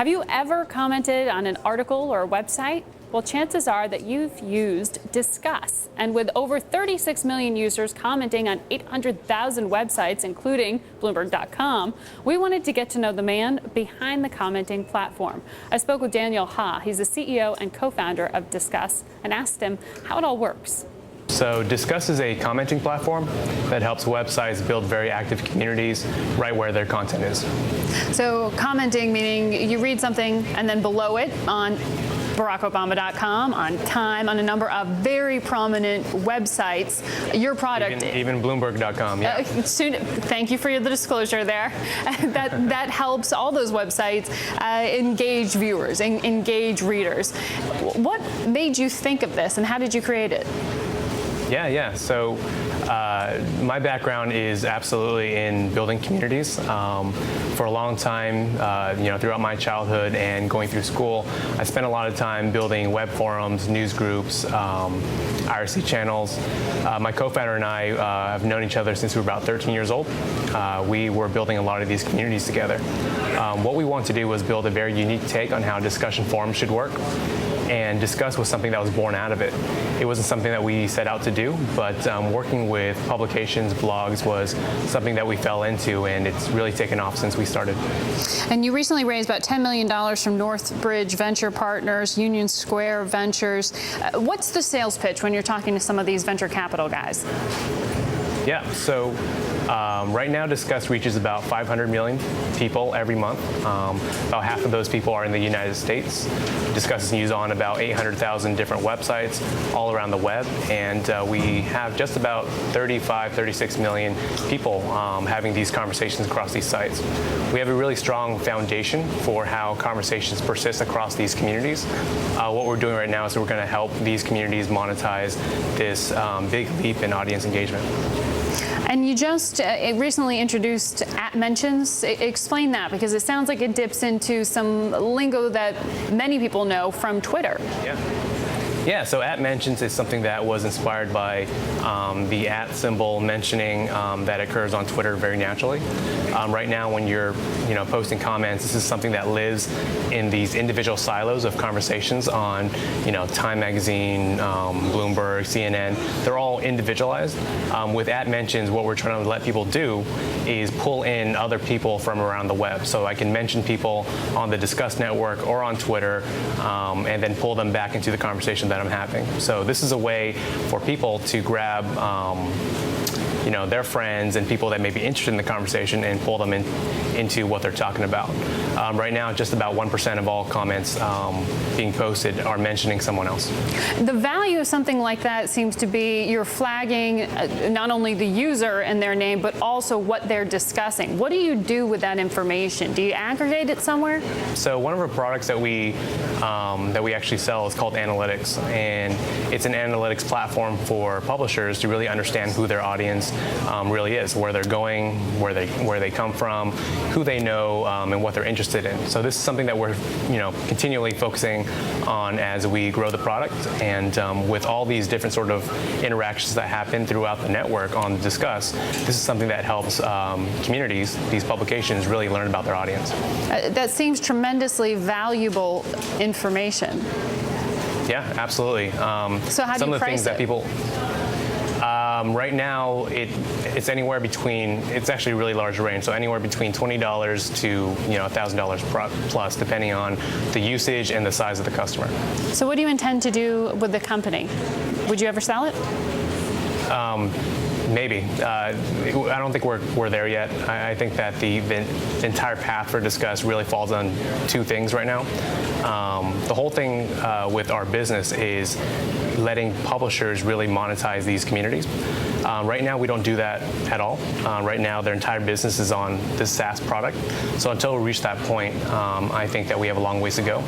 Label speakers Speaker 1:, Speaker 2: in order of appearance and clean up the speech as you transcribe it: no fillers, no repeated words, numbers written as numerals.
Speaker 1: Have you ever commented on an article or a website? Well, chances are that you've used Disqus. And with over 36 million users commenting on 800,000 websites, including Bloomberg.com, we wanted to get to know the man behind the commenting platform. I spoke with Daniel Ha. He's the CEO and co-founder of Disqus, and asked him how it all works.
Speaker 2: So Disqus is a commenting platform that helps websites build very active communities right where their content is. So commenting meaning you read something and then below it on BarackObama.com, on Time, on a number of very prominent websites, your product.
Speaker 3: Even Bloomberg.com, yeah.
Speaker 1: Thank you for the disclosure there. that helps all those websites engage viewers, engage readers. What made you think of this and how did you create it?
Speaker 3: Yeah. So my background is absolutely in building communities. For a long time, throughout my childhood and going through school, I spent a lot of time building web forums, news groups, IRC channels. My co-founder and I have known each other since we were about 13 years old. We were building a lot of these communities together. What we wanted to do was build a very unique take on how discussion forums should work. And Disqus was something that was born out of it. It wasn't something that we set out to do, but working with publications, blogs was something that we fell into, and it's really taken off since we started.
Speaker 1: And you recently raised about $10 million from Northbridge Venture Partners, Union Square Ventures. What's the sales pitch when you're talking to some of these venture capital guys?
Speaker 3: Yeah, so right now Disqus reaches about 500 million people every month. About half of those people are in the United States. Disqus is used on about 800,000 different websites all around the web, and we have just about 36 million people having these conversations across these sites. We have a really strong foundation for how conversations persist across these communities. What we're doing right now is we're going to help these communities monetize this big leap in audience engagement.
Speaker 1: And you just recently introduced @mentions. Explain that, because it sounds like it dips into some lingo that many people know from Twitter.
Speaker 3: Yeah, so @mentions is something that was inspired by the @ mentioning that occurs on Twitter very naturally. Right now, when you're posting comments, this is something that lives in these individual silos of conversations on Time Magazine, Bloomberg, CNN. They're all individualized. With @mentions, what we're trying to let people do is pull in other people from around the web. So I can mention people on the Disqus network or on Twitter, and then pull them back into the conversation that I'm having. So this is a way for people to grab their friends and people that may be interested in the conversation and pull them into what they're talking about. Right now, just about 1% of all comments being posted are mentioning someone else.
Speaker 1: The value of something like that seems to be you're flagging not only the user and their name, but also what they're discussing. What do you do with that information? Do you aggregate it somewhere?
Speaker 3: So one of our products that we actually sell is called Analytics, and it's an analytics platform for publishers to really understand who their audience really is, where they're going, where they come from, who they know, and what they're interested in. So this is something that we're continually focusing on as we grow the product, and with all these different sort of interactions that happen throughout the network on Disqus, this is something that helps communities, these publications, really learn about their audience.
Speaker 1: That seems tremendously valuable information.
Speaker 3: Yeah, absolutely.
Speaker 1: So how do you price it?
Speaker 3: Right now, it's anywhere between, it's actually a really large range, so anywhere between $20 to $1,000 plus, depending on the usage and the size of the customer.
Speaker 1: So what do you intend to do with the company? Would you ever sell it?
Speaker 3: Maybe. I don't think we're there yet. I think that the entire path for Disqus really falls on two things right now. The whole thing with our business is letting publishers really monetize these communities. Right now, we don't do that at all. Right now, their entire business is on this SaaS product. So until we reach that point, I think that we have a long ways to go.